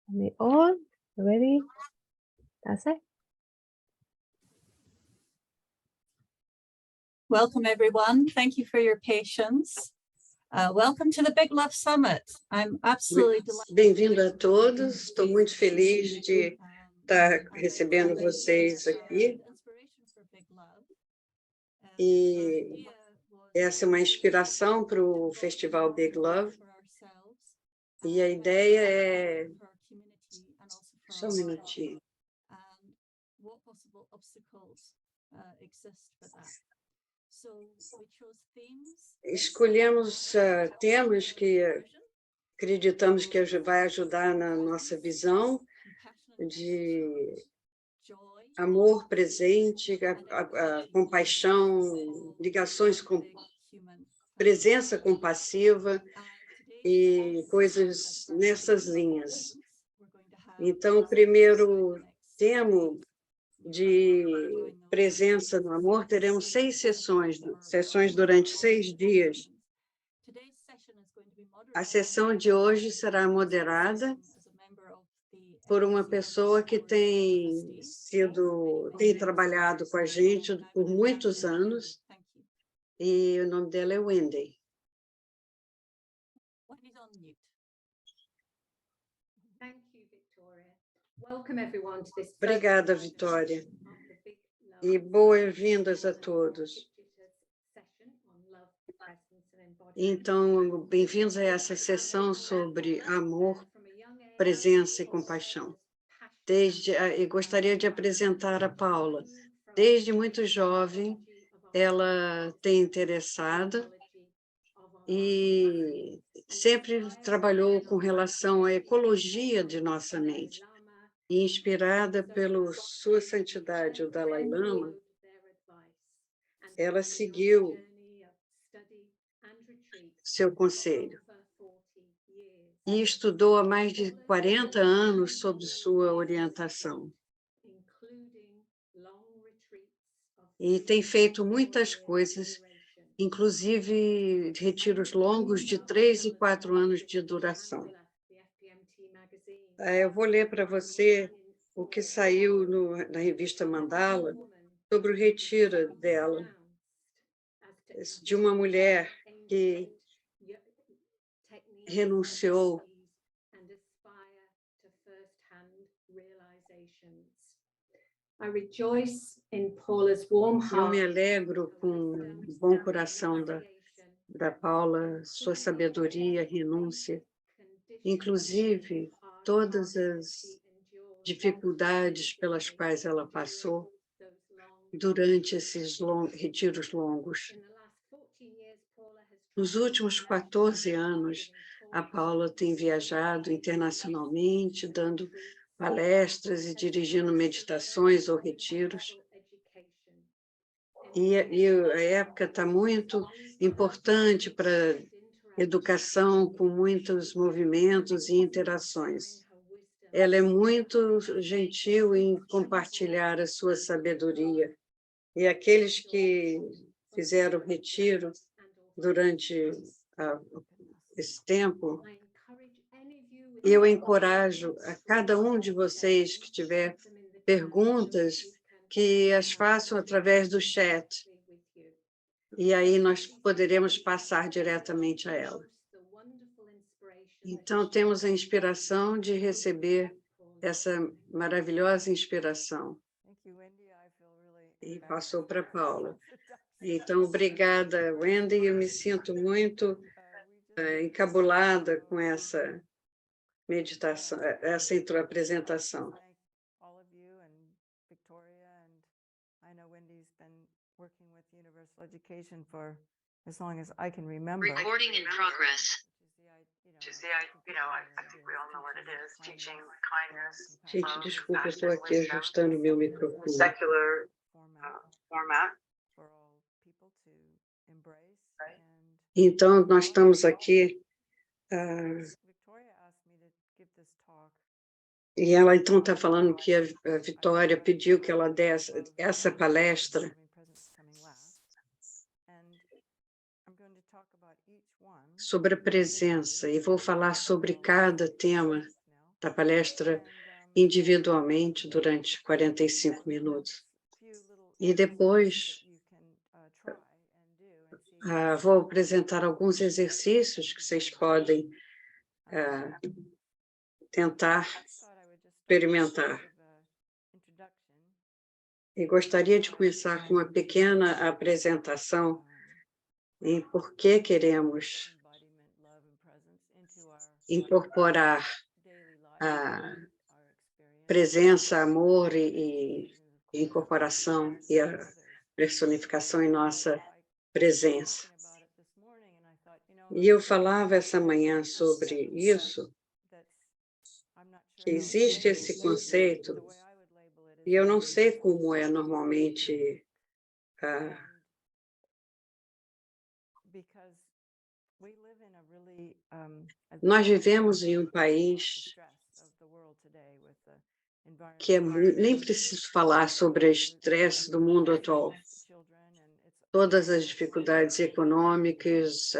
Me on? Ready? That's it. Welcome, everyone. Thank you for your patience. Welcome to the Big Love Summit. I'm absolutely delighted. Bem-vindo a todos. Estou muito feliz de estar recebendo vocês aqui. E essa é uma inspiração para o Festival Big Love. E a ideia é... Só um minutinho. Escolhemos temas que acreditamos que vai ajudar na nossa visão de amor presente, a compaixão, ligações com presença compassiva e coisas nessas linhas. Então, o primeiro tema de presença no amor, teremos 6 sessões durante 6 dias. A sessão de hoje será moderada por uma pessoa que tem trabalhado com a gente por muitos anos, e o nome dela é Wendy. Obrigada, Vitória, e boas-vindas a todos. Então, bem-vindos a essa sessão sobre amor, presença e compaixão. Eu gostaria de apresentar a Paula. Desde muito jovem, ela tem interessado e sempre trabalhou com relação à ecologia de nossa mente. E inspirada pela Sua Santidade, o Dalai Lama, ela seguiu seu conselho e estudou há mais de 40 anos sob sua orientação. E tem feito muitas coisas, inclusive retiros longos de 3 e 4 anos de duração. Eu vou ler para você o que saiu na revista Mandala sobre o retiro dela, de uma mulher que renunciou Eu me alegro com o bom coração da Paula, sua sabedoria, renúncia, inclusive todas as dificuldades pelas quais ela passou durante esses retiros longos. Nos últimos 14 anos, a Paula tem viajado internacionalmente, dando palestras e dirigindo meditações ou retiros. E a época está muito importante para educação, com muitos movimentos e interações. Ela é muito gentil em compartilhar a sua sabedoria. E aqueles que fizeram o retiro durante esse tempo, eu encorajo a cada um de vocês que tiver perguntas, que as façam através do chat. E aí nós poderemos passar diretamente a ela. Então, temos a inspiração de receber essa maravilhosa inspiração. E passou para a Paula. Então, obrigada, Wendy. Eu me sinto muito encabulada com essa meditação, essa apresentação. Recording in progress. Gente, desculpa, eu estou aqui ajustando meu microfone. Secular format. Então, nós estamos aqui, e ela então está falando que a Vitória pediu que ela desse essa palestra. Sobre a presença, e vou falar sobre cada tema a palestra individualmente durante 45 minutos. E depois vou apresentar alguns exercícios que vocês podem tentar experimentar. E gostaria de começar com uma pequena apresentação em por que queremos incorporar a presença, amor e incorporação e a personificação em nossa presença. E eu falava essa manhã sobre isso, que existe esse conceito, e eu não sei como é normalmente nós vivemos em um país que nem preciso falar sobre o estresse do mundo atual. Todas as dificuldades econômicas,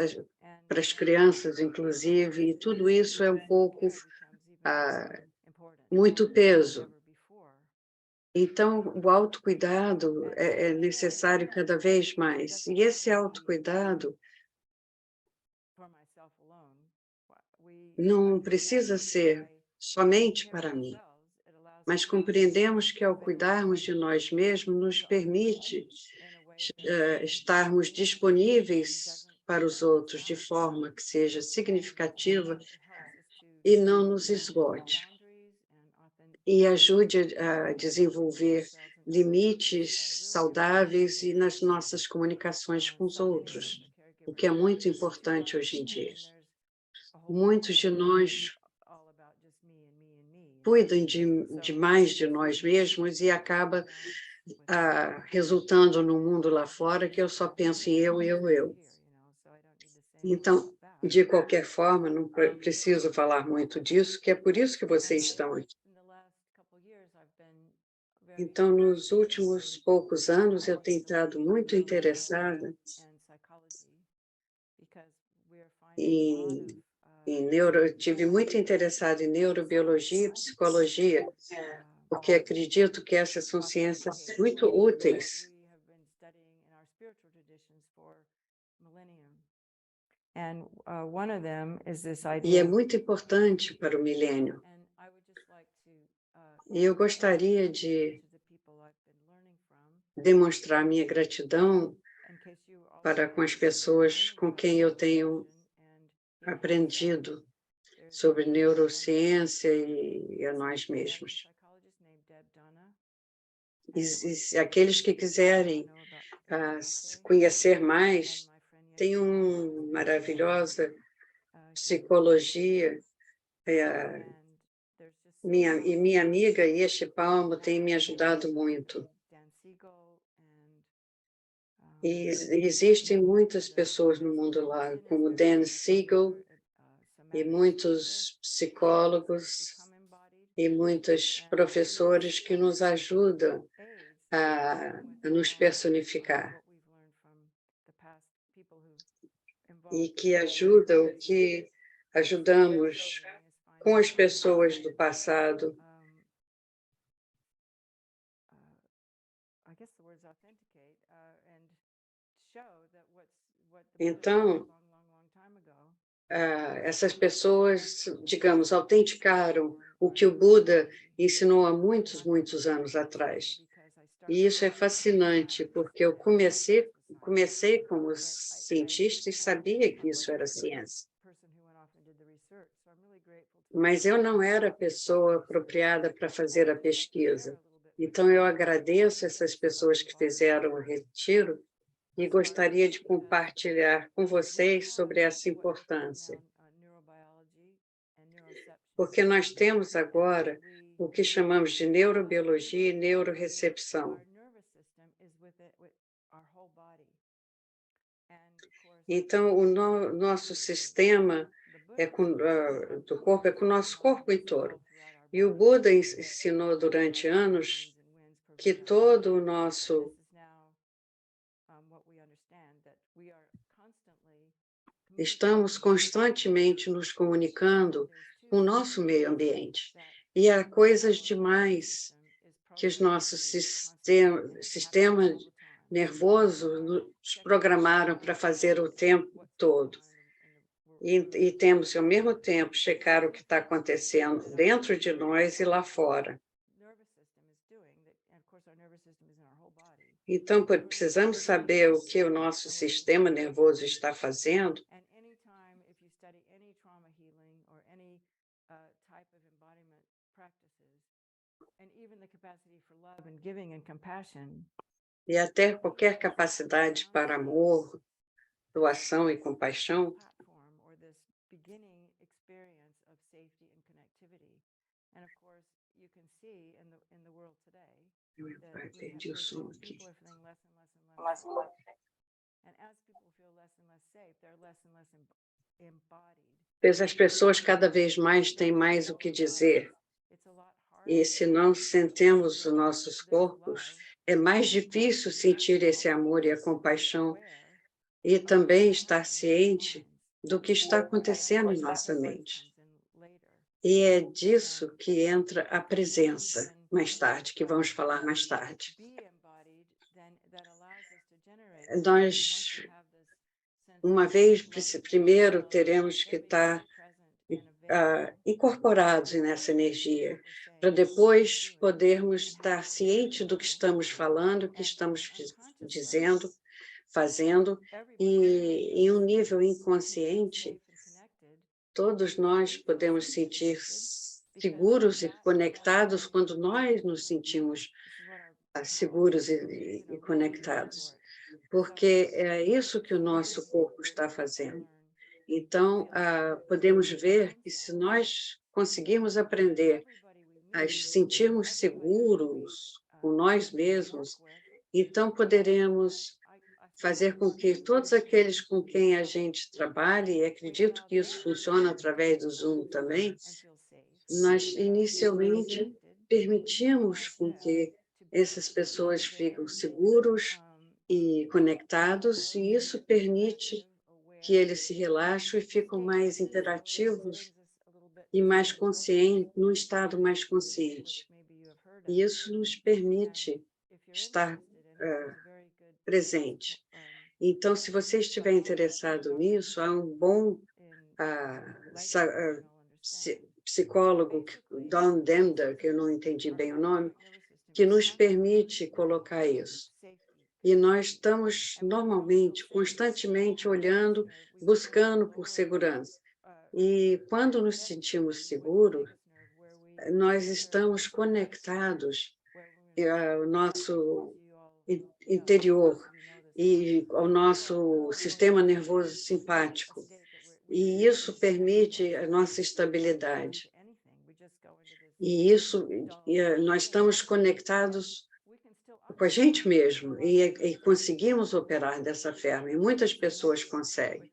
para as crianças, inclusive, e tudo isso é um pouco muito peso. Então, o autocuidado é necessário cada vez mais. E esse autocuidado não precisa ser somente para mim, mas compreendemos que, ao cuidarmos de nós mesmos, nos permite estarmos disponíveis para os outros de forma que seja significativa e não nos esgote. E ajude a desenvolver limites saudáveis e nas nossas comunicações com os outros, o que é muito importante hoje em dia. Muitos de nós cuidam demais de nós mesmos e acaba resultando no mundo lá fora que eu só penso em eu. Então, de qualquer forma, não preciso falar muito disso, que é por isso que vocês estão aqui. Então, nos últimos poucos anos, eu tenho estado muito interessada tive muito interessada em neurobiologia e psicologia, porque acredito que essas são ciências muito úteis. E é muito importante para o milênio. E eu gostaria de demonstrar minha gratidão com as pessoas com quem eu tenho aprendido sobre neurociência e a nós mesmos. E aqueles que quiserem conhecer mais, tem uma maravilhosa psicologia. Minha amiga Yeshe Palmo tem me ajudado muito. E existem muitas pessoas no mundo lá, como Dan Siegel, e muitos psicólogos e muitos professores que nos ajudam a nos personificar e que ajudam o que ajudamos com as pessoas do passado. Então, essas pessoas, digamos, autenticaram o que o Buda ensinou há muitos anos atrás. E isso é fascinante, porque eu comecei como cientista e sabia que isso era ciência. Mas eu não era a pessoa apropriada para fazer a pesquisa. Então, eu agradeço essas pessoas que fizeram o retiro e gostaria de compartilhar com vocês sobre essa importância. Porque nós temos agora o que chamamos de neurobiologia e neurorecepção. Então, o nosso sistema do corpo é com o nosso corpo inteiro. E o Buda ensinou durante anos que todo o nosso estamos constantemente nos comunicando com o nosso meio ambiente. E há coisas demais que os nossos sistema nervoso nos programaram para fazer o tempo todo. E temos, ao mesmo tempo, checar o que está acontecendo dentro de nós e lá fora. Então, precisamos saber o que o nosso sistema nervoso está fazendo. E até qualquer capacidade para amor, doação e compaixão, perdi o som aqui. As pessoas cada vez mais têm mais o que dizer. E se não sentimos os nossos corpos, é mais difícil sentir esse amor e a compaixão e também estar ciente do que está acontecendo em nossa mente. E é disso que entra a presença, mais tarde, que vamos falar mais tarde. Nós, uma vez, primeiro, teremos que estar incorporados nessa energia, para depois podermos estar cientes do que estamos falando, o que estamos dizendo, fazendo, e em um nível inconsciente, todos nós podemos sentir seguros e conectados quando nós nos sentimos seguros e conectados, porque é isso que o nosso corpo está fazendo. Então, podemos ver que se nós conseguirmos aprender a sentirmos seguros com nós mesmos, então poderemos fazer com que todos aqueles com quem a gente trabalhe, e acredito que isso funciona através do Zoom também, nós inicialmente permitimos com que essas pessoas fiquem seguros e conectados, e isso permite que eles se relaxam e ficam mais interativos e mais conscientes, num estado mais consciente. E isso nos permite estar presente. Então, se você estiver interessado nisso, há um bom psicólogo, Don Dender, que eu não entendi bem o nome, que nos permite colocar isso. E nós estamos normalmente, constantemente olhando, buscando por segurança. E quando nos sentimos seguros, nós estamos conectados ao nosso interior e ao nosso sistema nervoso simpático. E isso permite a nossa estabilidade. E isso, nós estamos conectados com a gente mesmo e conseguimos operar dessa forma. E muitas pessoas conseguem.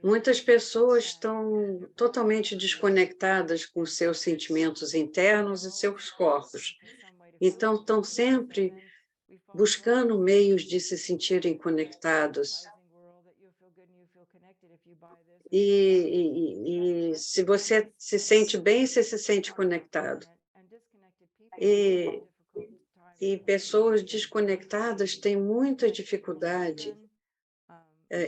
Muitas pessoas estão totalmente desconectadas com seus sentimentos internos e seus corpos. Então, estão sempre buscando meios de se sentirem conectados. E se você se sente bem, você se sente conectado. E pessoas desconectadas têm muita dificuldade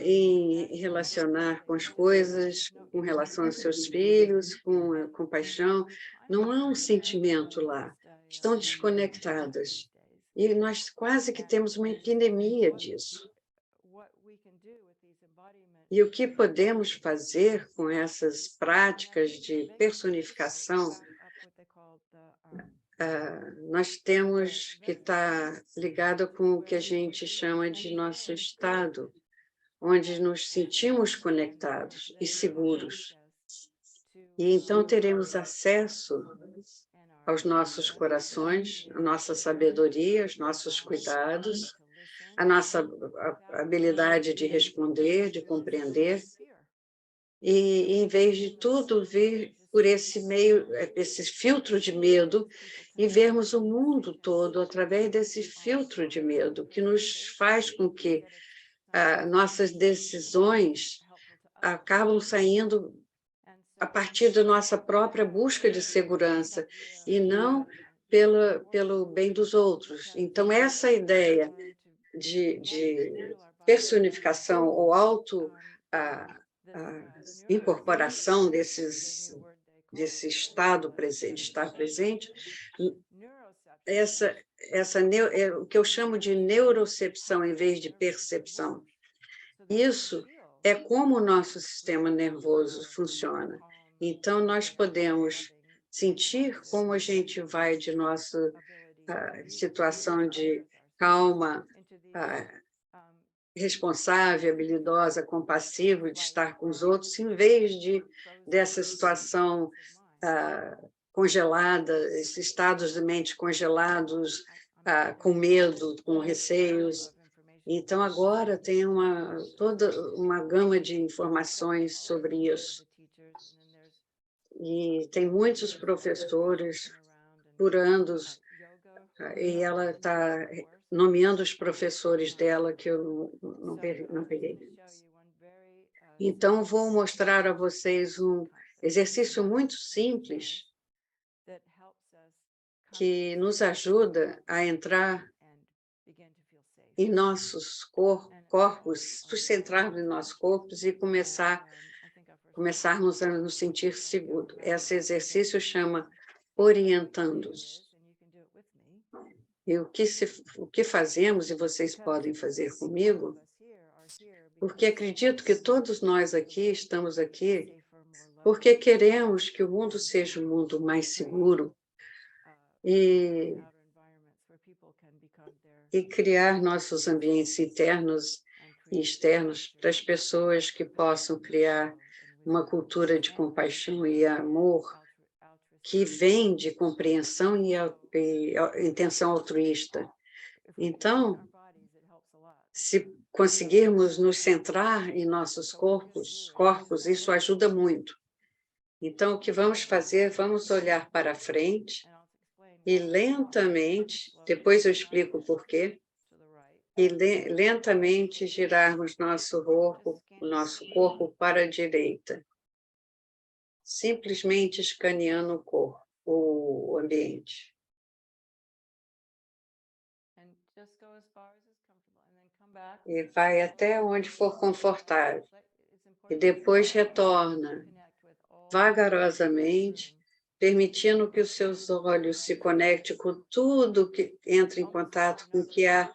em relacionar com as coisas, com relação aos seus filhos, com a compaixão. Não há um sentimento lá. Estão desconectadas. E nós quase que temos uma epidemia disso. E o que podemos fazer com essas práticas de personificação? Nós temos que estar ligado com o que a gente chama de nosso estado, onde nos sentimos conectados e seguros. E então teremos acesso aos nossos corações, à nossa sabedoria, aos nossos cuidados, a nossa habilidade de responder, de compreender, e em vez de tudo vir por esse filtro de medo, e vermos o mundo todo através desse filtro de medo, que nos faz com que nossas decisões acabam saindo a partir da nossa própria busca de segurança e não pelo bem dos outros. Então, essa ideia de personificação ou a incorporação desse estado presente, de estar presente, é o que eu chamo de neurocepção em vez de percepção. Isso é como o nosso sistema nervoso funciona. Então, nós podemos sentir como a gente vai de nossa situação de calma, responsável, habilidosa, compassivo, de estar com os outros, em vez dessa situação congelada, esses estados de mente congelados, com medo, com receios. Então, agora tem toda uma gama de informações sobre isso. E tem muitos professores curandos, e ela está nomeando os professores dela, que eu não peguei. Então, vou mostrar a vocês um exercício muito simples que nos ajuda a entrar em nossos corpos, centrarmos em nossos corpos e começarmos a nos sentir seguros. Esse exercício chama orientando-os. E o que fazemos, e vocês podem fazer comigo, porque acredito que todos nós aqui estamos aqui porque queremos que o mundo seja um mundo mais seguro e criar nossos ambientes internos e externos para as pessoas que possam criar uma cultura de compaixão e amor que vem de compreensão e intenção altruísta. Então, se conseguirmos nos centrar em nossos corpos, isso ajuda muito. Então, o que vamos fazer? Vamos olhar para frente e lentamente, depois eu explico o porquê, e lentamente girarmos nosso corpo para a direita, simplesmente escaneando o ambiente. E vai até onde for confortável. E depois retorna vagarosamente, permitindo que os seus olhos se conectem com tudo que entra em contato com o que há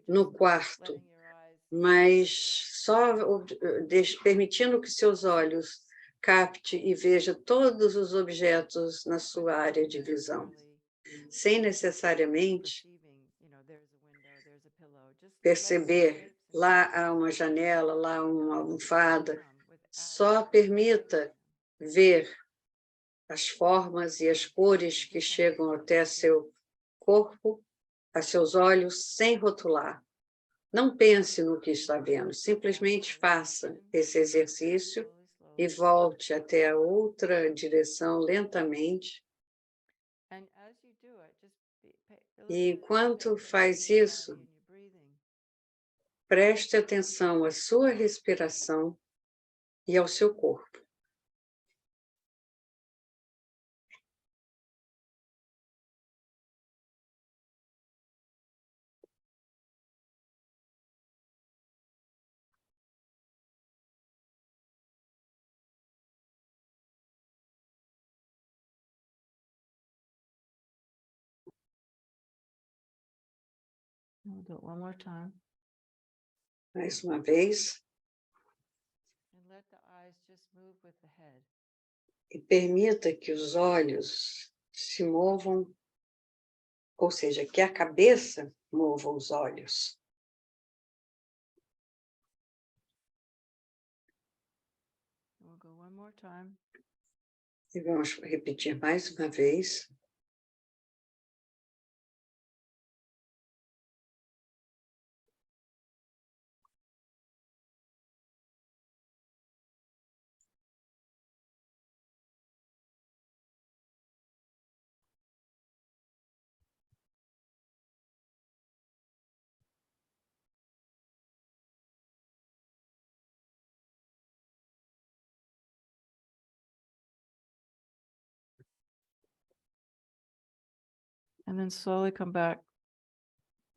no quarto, mas só permitindo que seus olhos capte e veja todos os objetos na sua área de visão, sem necessariamente perceber lá há uma janela, lá uma almofada. Só permita ver as formas e as cores que chegam até seu corpo, a seus olhos, sem rotular. Não pense no que está vendo, simplesmente faça esse exercício e volte até a outra direção lentamente. E enquanto faz isso, preste atenção à sua respiração e ao seu corpo. We'll do it one more time. Mais uma vez. And let the eyes just move with the head. E permita que os olhos se movam, ou seja, que a cabeça mova os olhos. We'll go one more time. E vamos repetir mais uma vez. And then slowly come back.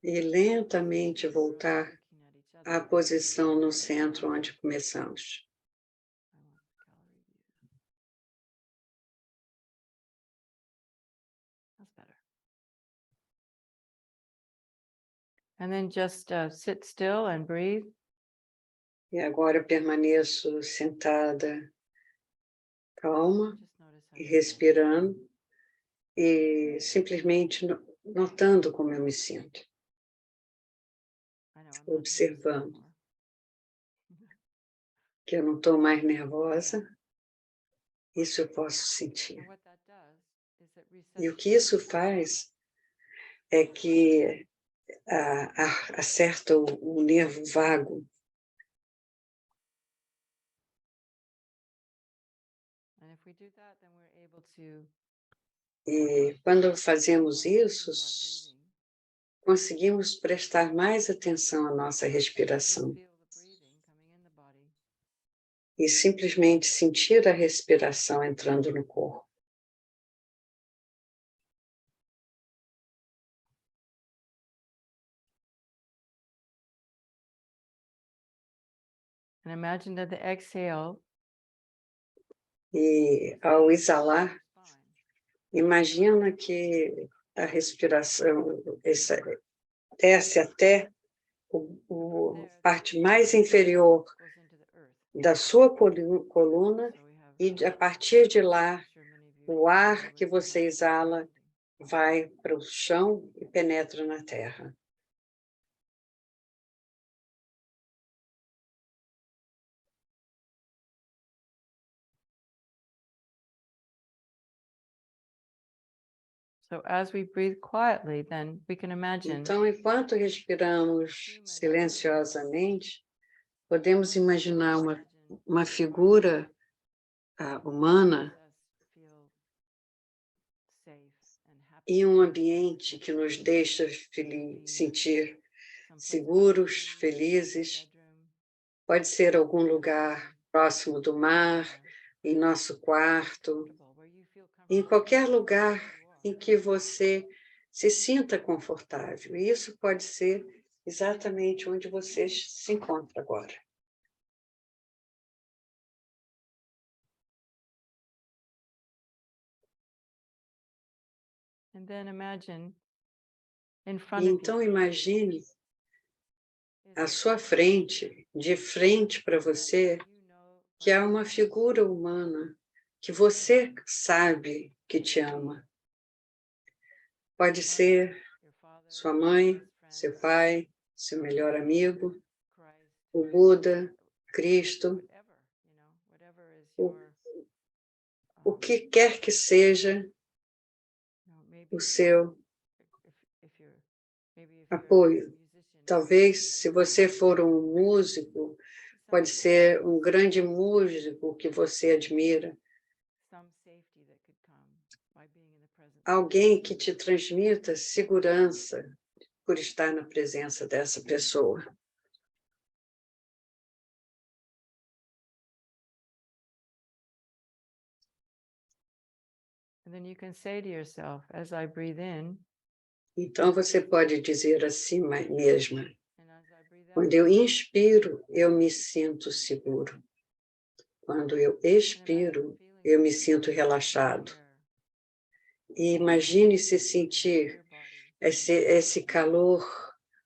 E lentamente voltar à posição no centro onde começamos. That's better. And then just sit still and breathe. E agora permaneço sentada, calma, Just notice how e you feel. respirando, e simplesmente notando como eu me sinto, I know, I'm not nervous observando. anymore. Que eu não estou mais nervosa, isso eu posso sentir. And what that does is it resets E o que your isso faz é que acerta o nervo vago. And if we do that, then we're able to E quando fazemos focus isso, into our breathing. conseguimos prestar mais atenção à nossa Just respiração feel the breathing coming in the body. e simplesmente sentir a respiração entrando no corpo. And imagine that the exhale E ao exalar, spine. imagina que a respiração desce até a parte mais inferior Goes into the earth. da sua coluna, So we have e a partir de lá, I'm sure many of you o ar que know this você is exala breathing. vai para o chão e penetra na terra. So as we breathe quietly, then we can imagine Então, enquanto respiramos silenciosamente, podemos imaginar uma figura humana em um ambiente que nos deixa sentir seguros, felizes. Pode ser algum lugar próximo do mar, em nosso quarto, em qualquer lugar em que você se sinta confortável. E isso pode ser exatamente onde você se encontra agora. And then imagine in E front of então you imagine à sua frente, de frente para você, que há uma figura humana que você sabe que te ama. Pode ser sua mãe, seu pai, seu melhor amigo, o Buda, Cristo, o que quer que seja o seu apoio. Talvez, se você for um músico, pode ser um grande músico que você admira, alguém que te transmita segurança por estar na presença dessa pessoa. And then you can say to yourself, as I breathe in, Então, você pode dizer a si mesma, and as I breathe out, quando eu inspiro, eu me sinto seguro. Quando eu expiro, eu me sinto relaxado. E imagine se sentir esse calor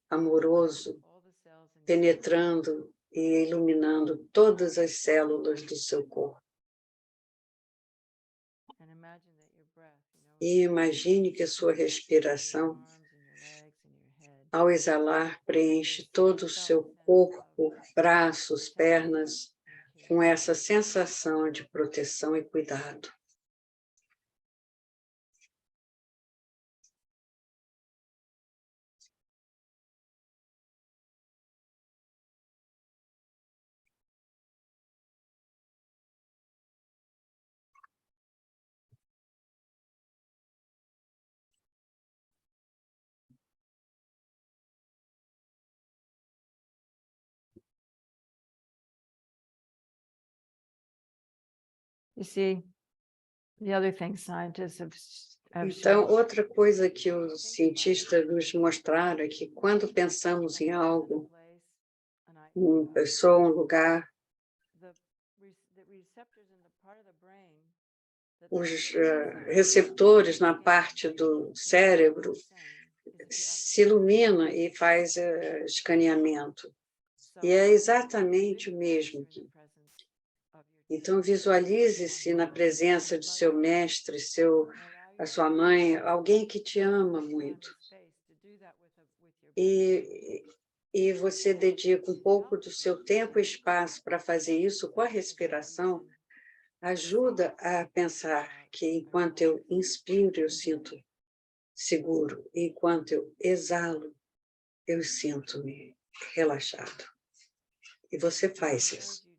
amoroso penetrando e iluminando todas as células do seu corpo. E imagine que a sua respiração, ao exalar, preenche todo o seu corpo, braços, pernas, com essa sensação de proteção e cuidado. You see, the other thing scientists have Então, outra coisa que os cientistas nos mostraram é que quando pensamos em algo, uma pessoa, um lugar, os receptores na parte do cérebro se ilumina e faz escaneamento. E é exatamente o mesmo aqui. Então, visualize-se na presença de seu mestre, a sua mãe, alguém que te ama muito. E você dedica um pouco do seu tempo e espaço para fazer isso com a respiração, ajuda a pensar que enquanto eu inspiro, eu sinto seguro, e enquanto eu exalo, eu sinto-me relaxado. E você faz isso.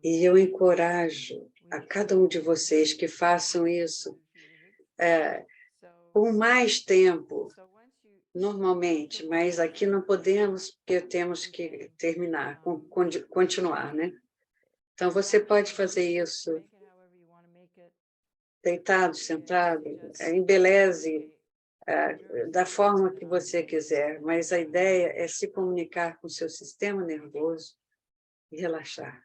E eu encorajo a cada um de vocês que façam isso por mais tempo, normalmente, mas aqui não podemos, porque temos que terminar, continuar, né? Então, você pode fazer isso deitado, sentado, embeleze da forma que você quiser, mas a ideia é se comunicar com o seu sistema nervoso e relaxar.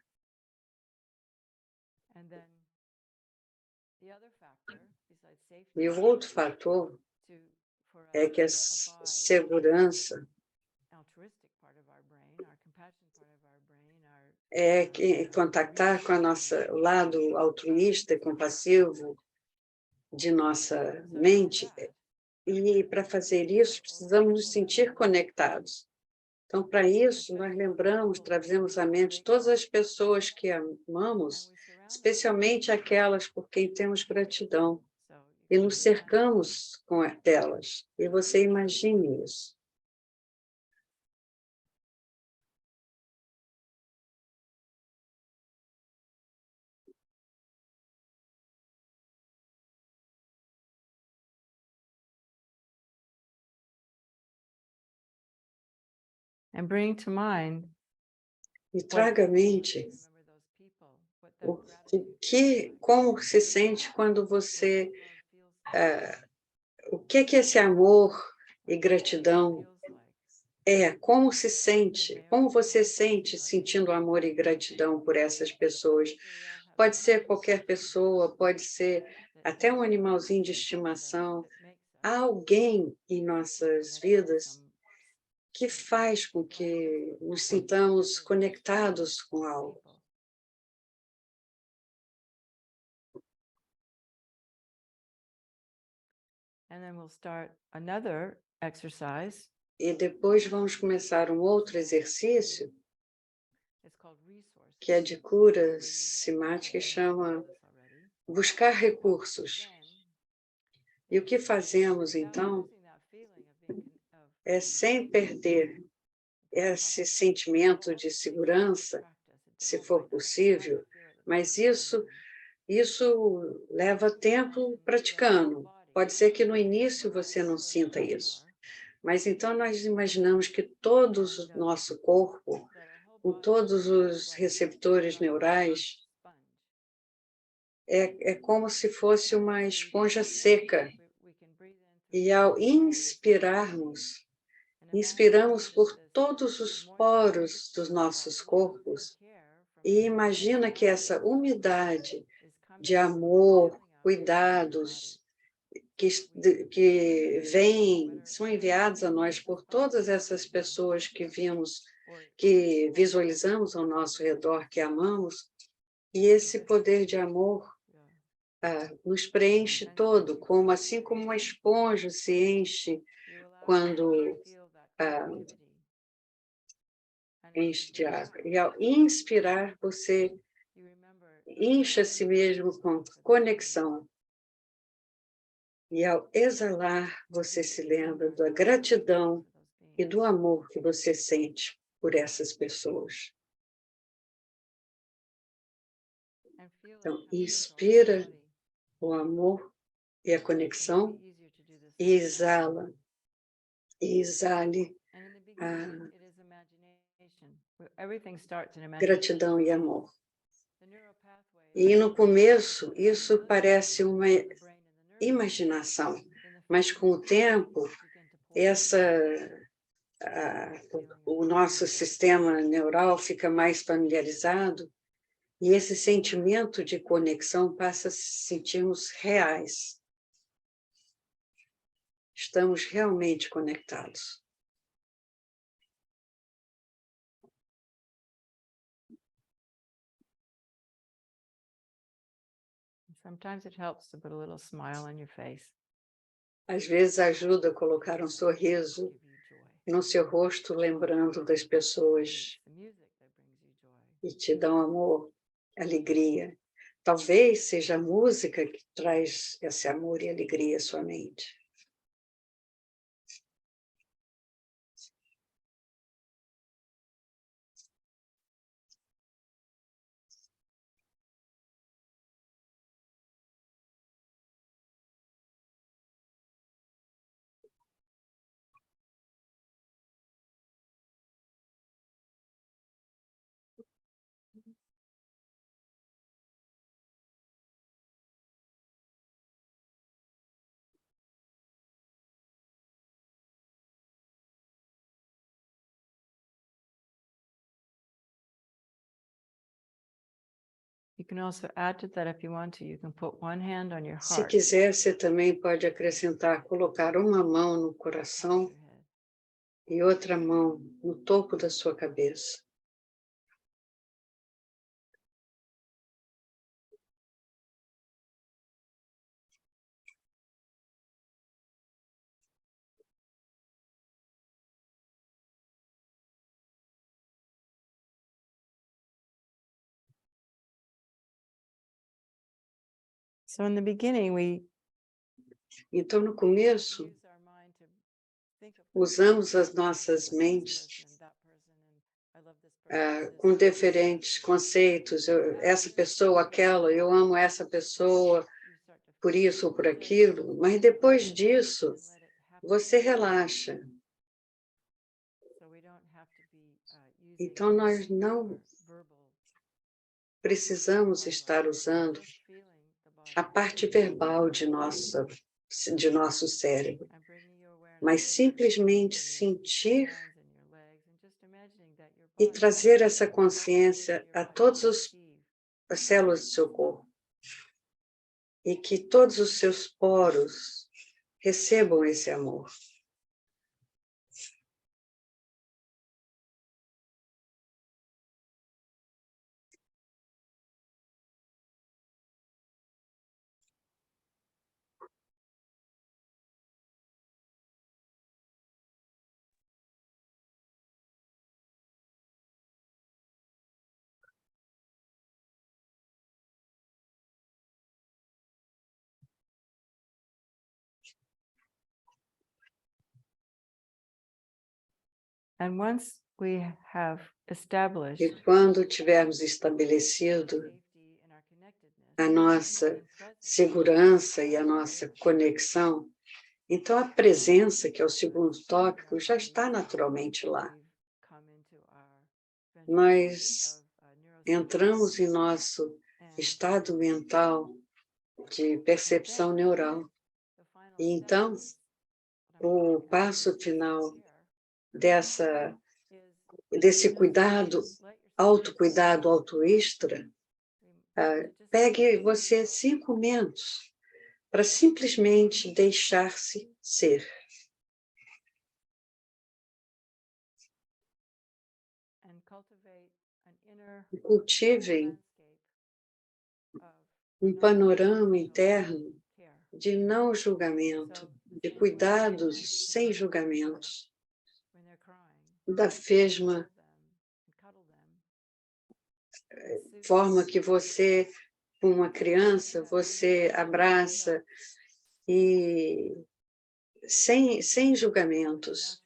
E o outro fator é que a segurança é contactar com o lado altruísta e compassivo de nossa mente, e para fazer isso precisamos nos sentir conectados. Então, para isso, nós lembramos, trazemos à mente todas as pessoas que amamos, especialmente aquelas por quem temos gratidão, e nos cercamos com elas. E você imagine isso. And bring to mind E traga à mente como se sente quando você... o que é esse amor e gratidão como se sente, como você sente sentindo amor e gratidão por essas pessoas. Pode ser qualquer pessoa, pode ser até um animalzinho de estimação. Há alguém em nossas vidas que faz com que nos sintamos conectados com algo. And then we'll start another exercise. E depois vamos começar um outro exercício que é de cura simática e chama buscar recursos. E o que fazemos, então, é sem perder esse sentimento de segurança, se for possível, mas isso leva tempo praticando. Pode ser que no início você não sinta isso, mas então nós imaginamos que todo o nosso corpo, com todos os receptores neurais, é como se fosse uma esponja seca. E ao inspirarmos por todos os poros dos nossos corpos e imagina que essa umidade de amor, cuidados, que são enviados a nós por todas essas pessoas que visualizamos ao nosso redor, que amamos, e esse poder de amor nos preenche todo, assim como uma esponja se enche quando enche de água. E ao inspirar, você enche a si mesmo com conexão. E ao exalar, você se lembra da gratidão e do amor que você sente por essas pessoas. Então, inspira o amor e a conexão e exala. E exale a gratidão e amor. E no começo, isso parece uma imaginação, mas com o tempo, o nosso sistema neural fica mais familiarizado e esse sentimento de conexão passa a se sentirmos reais. Estamos realmente conectados. Sometimes it helps to put a little smile on your face. Às vezes ajuda a colocar um sorriso no seu rosto, lembrando das pessoas e te dão amor, alegria. Talvez seja a música que traz esse amor e alegria à sua mente. You can also add to that if you want to. You can put one hand on your Se heart. quiser, você também pode acrescentar, colocar uma mão no coração e outra mão no topo da sua cabeça. So in the beginning, we Então, no começo, use our mind to think of usamos as nossas mentes com diferentes conceitos. Essa pessoa, aquela, eu amo essa pessoa, por isso ou por aquilo. Mas depois disso, você relaxa. Então, nós não precisamos estar usando a parte verbal de nosso cérebro, mas simplesmente sentir e trazer essa consciência a todas as células do seu corpo e que todos os seus poros recebam esse amor. And once we have established E quando tivermos estabelecido a nossa segurança e a nossa conexão, então a presença, que é o segundo tópico, já está naturalmente lá. Nós entramos em nosso estado mental de percepção neural. E então, o passo final desse cuidado, autocuidado altruísta, pegue você 5 minutos para simplesmente deixar-se ser. E cultivem um panorama interno de não julgamento, de cuidados sem julgamentos, da mesma forma que você, com uma criança, você abraça e sem julgamentos,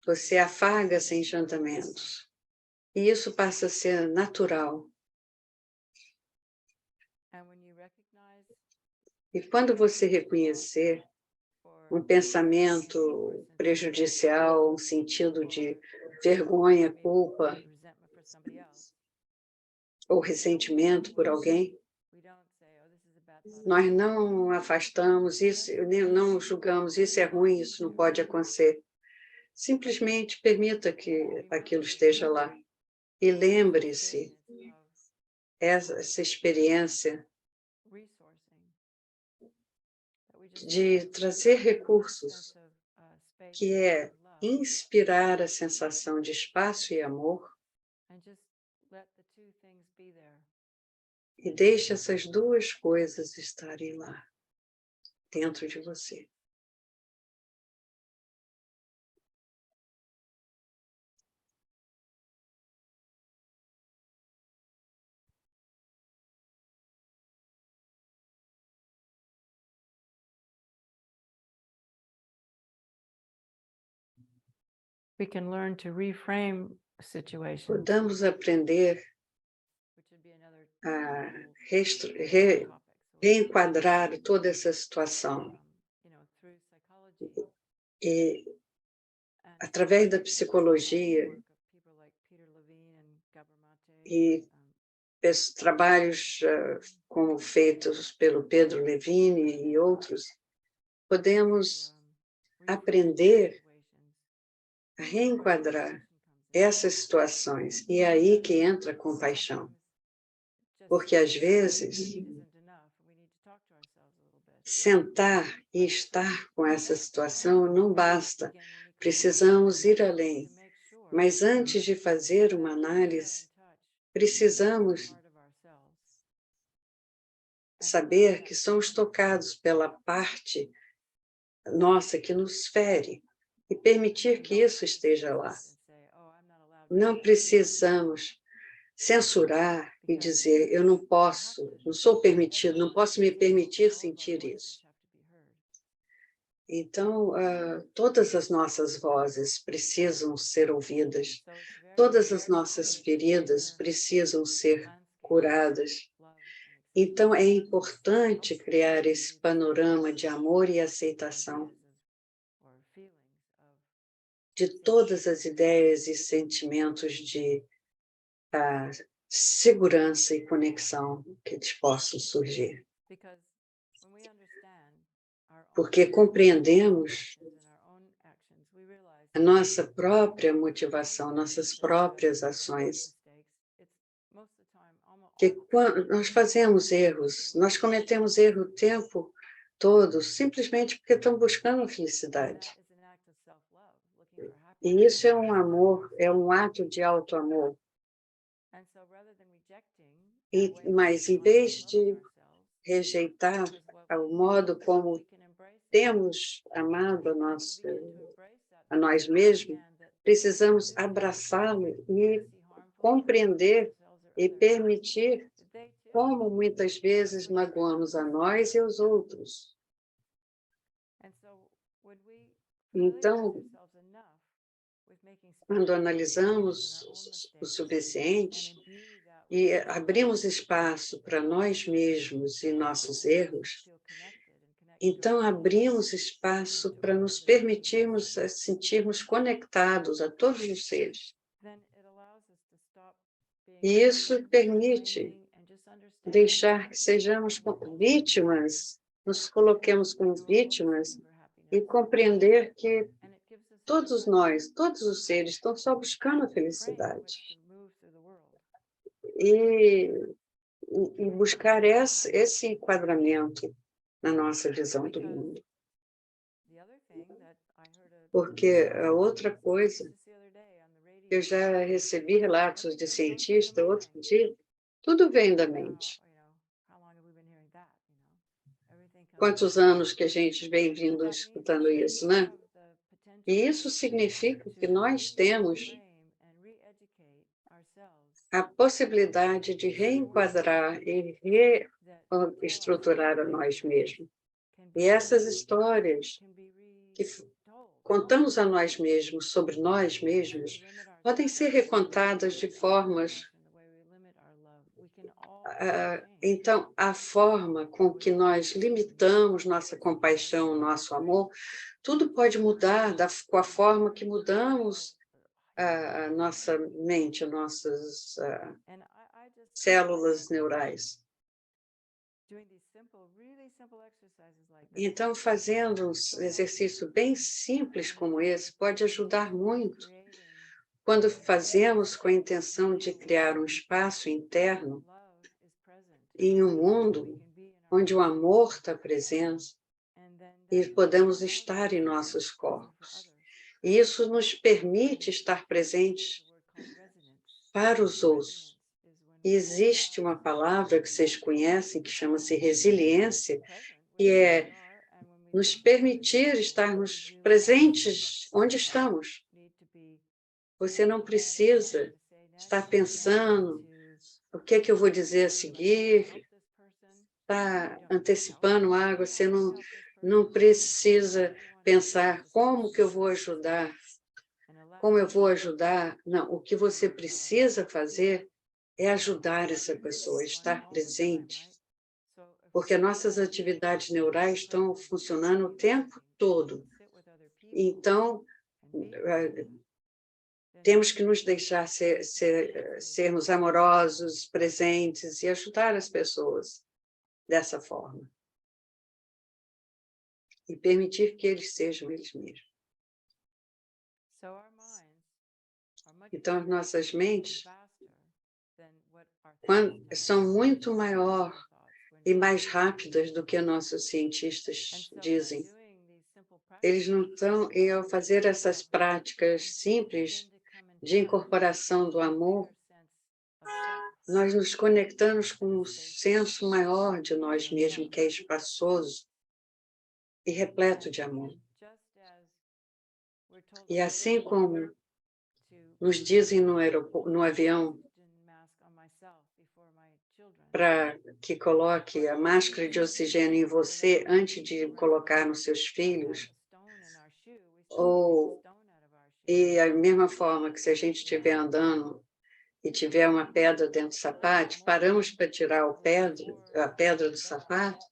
você afaga sem julgamentos. E isso passa a ser natural. E quando você reconhecer um pensamento prejudicial, um sentido de vergonha, culpa, ou ressentimento por alguém, nós não afastamos isso, nem não julgamos, isso é ruim, isso não pode acontecer. Simplesmente permita que aquilo esteja lá. E lembre-se, essa experiência de trazer recursos, que é inspirar a sensação de espaço e amor, e deixe essas duas coisas estarem lá, dentro de você. We can learn to reframe situations. Podemos aprender Which would be another a topic. reenquadrar toda essa situação. Through psychology E, and através da the psicologia work of people like Peter Levine and Gabor Mate, e trabalhos como feitos pelo Pedro Levine e outros, podemos aprender a reenquadrar essas situações. E é aí que entra a compaixão. Porque, às vezes, sentar e estar com essa situação não basta. Precisamos ir além. Mas, antes de fazer uma análise, precisamos saber que somos tocados pela parte nossa que nos fere e permitir que isso esteja lá. Não precisamos censurar e dizer, eu não posso, não sou permitido, não posso me permitir sentir isso. Então, todas as nossas vozes precisam ser ouvidas, todas as nossas feridas precisam ser curadas. Então, é importante criar esse panorama de amor e aceitação de todas as ideias e sentimentos de segurança e conexão que eles possam surgir. Porque compreendemos a nossa própria motivação, nossas próprias ações. Que quando nós fazemos erros, nós cometemos erro o tempo todo, simplesmente porque estamos buscando a felicidade. E isso é um amor, é um ato de auto-amor. Mas, em vez de rejeitar o modo como temos amado a nós mesmos, precisamos abraçá-lo e compreender e permitir como muitas vezes magoamos a nós e aos outros. Então, quando analisamos o suficiente e abrimos espaço para nós mesmos e nossos erros, então abrimos espaço para nos permitirmos sentirmos conectados a todos os seres. E isso permite deixar que sejamos vítimas, nos coloquemos como vítimas e compreender que todos nós, todos os seres estão só buscando a felicidade. E buscar esse enquadramento na nossa visão do mundo. Porque a outra coisa, eu já recebi relatos de cientistas outro dia, tudo vem da mente. Quantos anos que a gente vem vindo escutando isso, né? E isso significa que nós temos a possibilidade de reenquadrar e reestruturar a nós mesmos. E essas histórias que contamos a nós mesmos, sobre nós mesmos, podem ser recontadas de formas. Então, a forma com que nós limitamos nossa compaixão, nosso amor, tudo pode mudar com a forma que mudamos a nossa mente, nossas células neurais. Doing these simple, really simple exercises like this. Então, fazendo um exercício bem simples como esse, pode ajudar muito Creating quando fazemos com a intenção de criar um espaço interno love is present. em um We mundo can be in our onde o amor está presente and then e that podemos love estar em is nossos present to corpos. others. E isso nos permite estar presentes There's a word called resonance. para os outros. Resonance is when E we existe uma palavra que vocês conhecem que chama-se resiliência, present que with who é we are and when we nos listen permitir estarmos presentes onde estamos. need to be Você não precisa estar pensando o que é que eu vou dizer a seguir, está antecipando algo, você não precisa pensar como que eu vou ajudar, como eu vou ajudar. Não, o que você precisa fazer é ajudar essa pessoa, estar presente. Porque nossas atividades neurais estão funcionando o tempo todo. Então, temos que nos deixar sermos amorosos, presentes e ajudar as pessoas dessa forma. E permitir que eles sejam eles mesmos. Então, as nossas mentes são muito maior e mais rápidas do que nossos cientistas dizem. Eles não estão, e ao fazer essas práticas simples de incorporação do amor, nós nos conectamos com um senso maior de nós mesmos, que é espaçoso e repleto de amor. E assim como nos dizem no avião para que coloque a máscara de oxigênio em você antes de colocar nos seus filhos, e a mesma forma que se a gente estiver andando e tiver uma pedra dentro do sapato, paramos para tirar a pedra do sapato,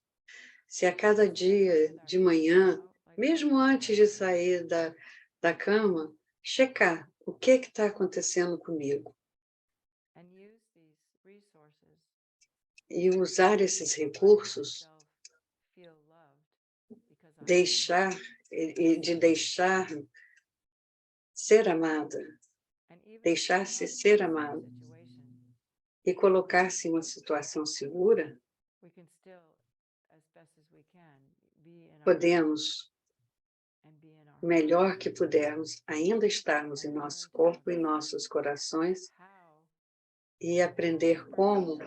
se a cada dia de manhã, mesmo antes de sair da cama, checar o que está acontecendo comigo. E usar esses recursos, deixar ser amada, deixar-se ser amada e colocar-se em uma situação segura, podemos, o melhor que pudermos, ainda estarmos em nosso corpo e nossos corações e aprender como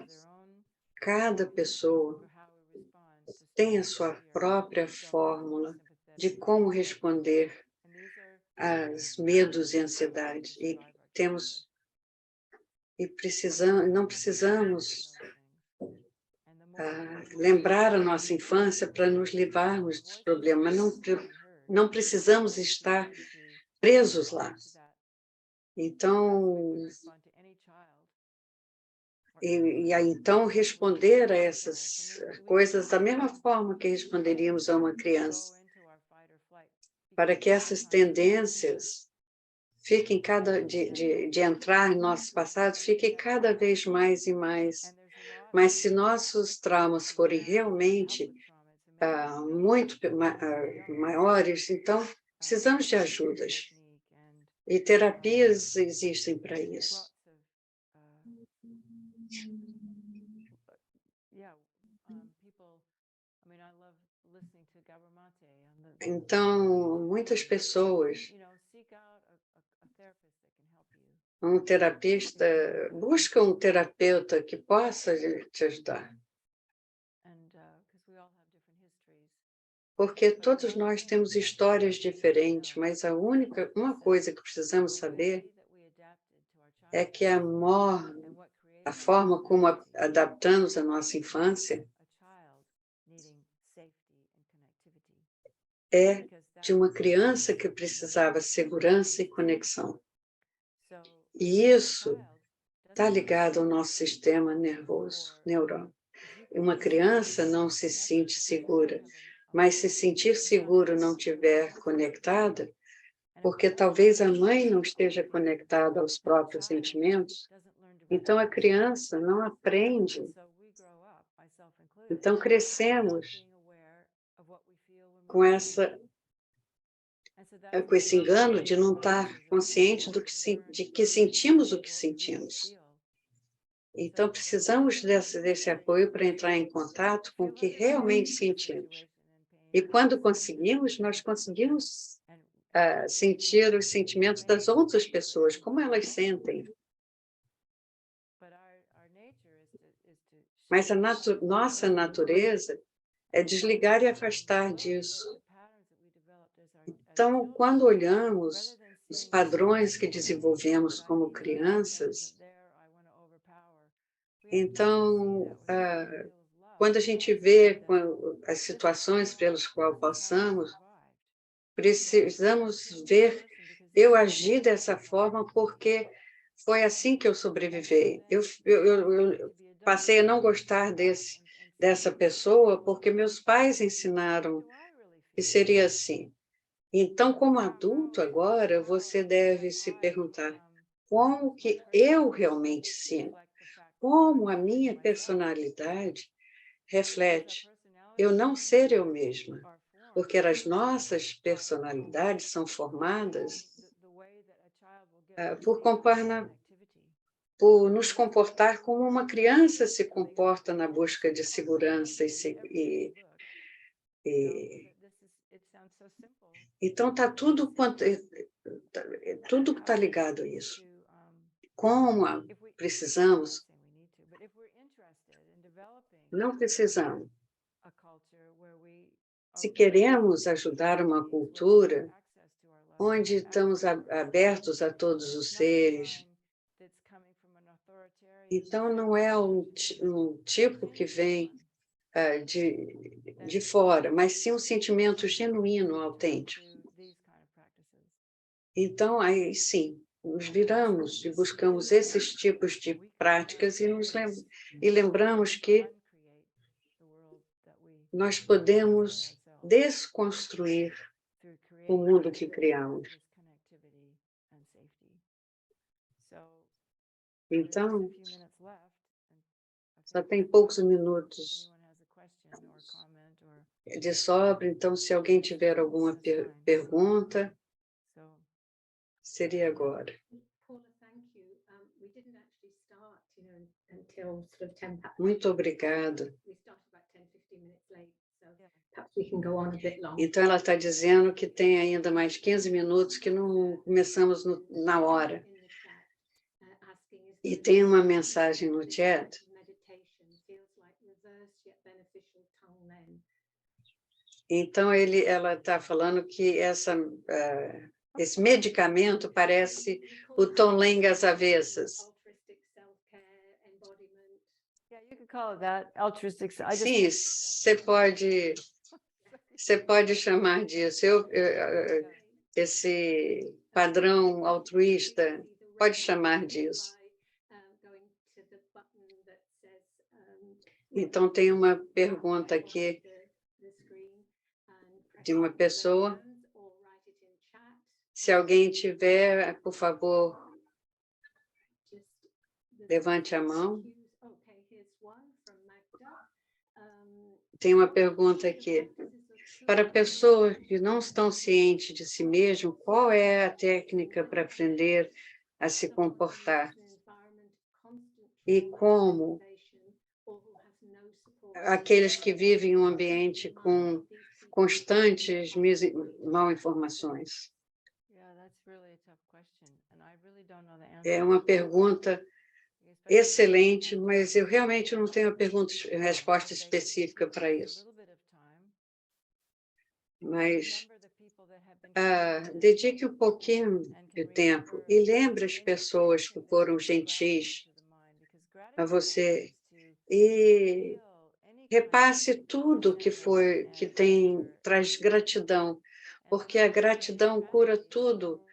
cada pessoa tem a sua própria fórmula de como responder aos medos e ansiedades. E não precisamos lembrar a nossa infância para nos livrarmos dos problemas, mas não precisamos estar presos lá. Então, então responder a essas coisas da mesma forma que responderíamos a uma criança, para que essas tendências fiquem de entrar em nosso passado, fiquem cada vez mais e mais. Mas se nossos traumas forem realmente muito maiores, então precisamos de ajudas. E terapias existem para isso. Então, muitas pessoas, busca um terapeuta que possa te ajudar. Porque todos nós temos histórias diferentes, mas uma coisa que precisamos saber é que a forma como adaptamos a nossa infância é de uma criança que precisava de segurança e conexão. E isso está ligado ao nosso sistema nervoso, neurônio. Uma criança não se sente segura, mas se sentir seguro não estiver conectada, porque talvez a mãe não esteja conectada aos próprios sentimentos, Então, a criança não aprende. Então, crescemos com com esse engano de não estar consciente de que sentimos o que sentimos. Então, precisamos desse apoio para entrar em contato com o que realmente sentimos. E quando conseguimos, nós conseguimos sentir os sentimentos das outras pessoas, como elas sentem. Mas nossa natureza é desligar e afastar disso. Então, quando olhamos os padrões que desenvolvemos como crianças, então, quando a gente vê as situações pelas quais passamos, precisamos ver eu agir dessa forma porque foi assim que eu sobrevivi. Eu passei a não gostar dessa pessoa porque meus pais ensinaram que seria assim. Então, como adulto agora, você deve se perguntar como que eu realmente sinto, como a minha personalidade reflete eu não ser eu mesma, porque as nossas personalidades são formadas por nos comportar como uma criança se comporta na busca de segurança então tudo está ligado a isso. Como precisamos? Não precisamos. Se queremos ajudar uma cultura onde estamos abertos a todos os seres, então não é um tipo que vem de fora, mas sim um sentimento genuíno, autêntico. Então, aí sim, nos viramos e buscamos esses tipos de práticas e lembramos que nós podemos desconstruir o mundo que criamos. Então, só tem poucos minutos de sobra, então, se alguém tiver alguma pergunta, seria agora. Muito obrigada. Então, ela está dizendo que tem ainda mais 15 minutos que não começamos na hora. E tem uma mensagem no chat. Então, ela está falando que esse medicamento parece o Tom Leng às avessas. Sim, você pode chamar disso. Esse padrão altruísta, pode chamar disso. Então, tem uma pergunta aqui de uma pessoa. Se alguém tiver, por favor, levante a mão. Tem uma pergunta aqui. Para pessoas que não estão cientes de si mesmo, qual é a técnica para aprender a se comportar? E como aqueles que vivem em um ambiente com constantes mal informações? É uma pergunta excelente, mas eu realmente não tenho resposta específica para isso. Mas dedique um pouquinho de tempo e lembre as pessoas que foram gentis a você e repasse tudo que traz gratidão, porque a gratidão cura tudo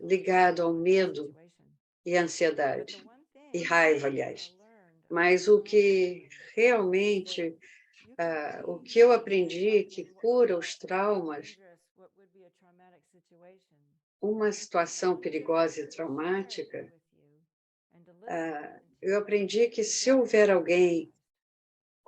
ligado ao medo e ansiedade e raiva, aliás. Mas o que realmente o que eu aprendi que cura os traumas, uma situação perigosa e traumática, eu aprendi que se houver alguém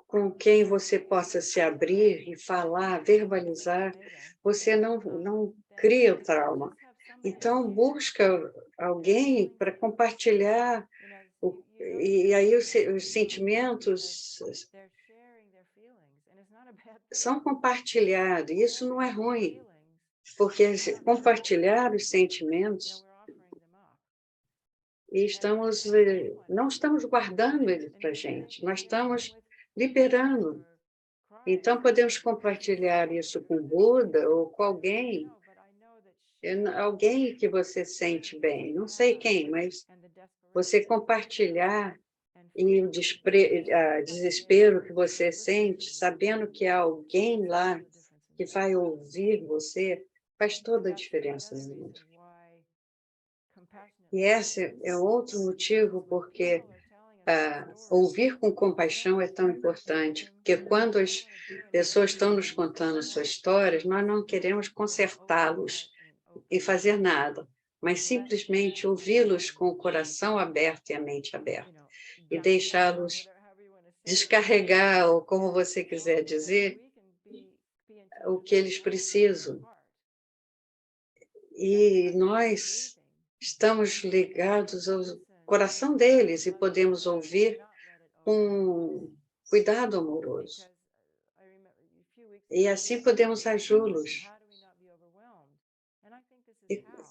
com quem você possa se abrir e falar, verbalizar, você não cria o trauma. Então, busca alguém para compartilhar, e aí os sentimentos são compartilhados, e isso não é ruim, porque compartilhar os sentimentos, e não estamos guardando eles para a gente, nós estamos liberando. Então, podemos compartilhar isso com o Buda ou com alguém que você sente bem, não sei quem, mas você compartilhar e o desespero que você sente, sabendo que há alguém lá que vai ouvir você, faz toda a diferença no mundo. E esse é outro motivo porque ouvir com compaixão é tão importante, porque quando as pessoas estão nos contando suas histórias, nós não queremos consertá-los e fazer nada, mas simplesmente ouvi-los com o coração aberto e a mente aberta, e deixá-los descarregar, ou como você quiser dizer, o que eles precisam. E nós estamos ligados ao coração deles e podemos ouvir com cuidado amoroso. E assim podemos ajudá-los.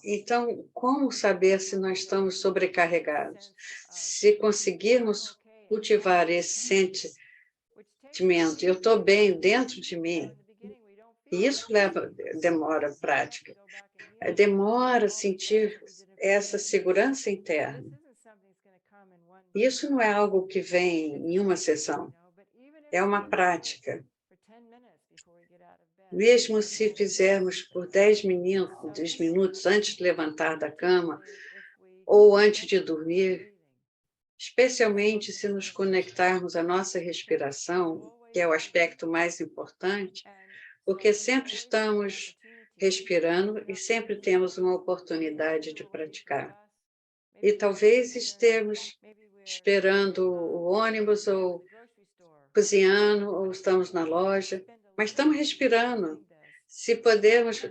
Então, como saber se nós estamos sobrecarregados? Se conseguirmos cultivar esse sentimento, eu estou bem dentro de mim, e isso demora prática. Demora sentir essa segurança interna. Isso não é algo que vem em uma sessão, é uma prática. Mesmo se fizermos por 10 minutos antes de levantar da cama ou antes de dormir, especialmente se nos conectarmos à nossa respiração, que é o aspecto mais importante, porque sempre estamos respirando e sempre temos uma oportunidade de praticar. E talvez estejamos esperando o ônibus ou cozinhando ou estamos na loja, mas estamos respirando. Se pudermos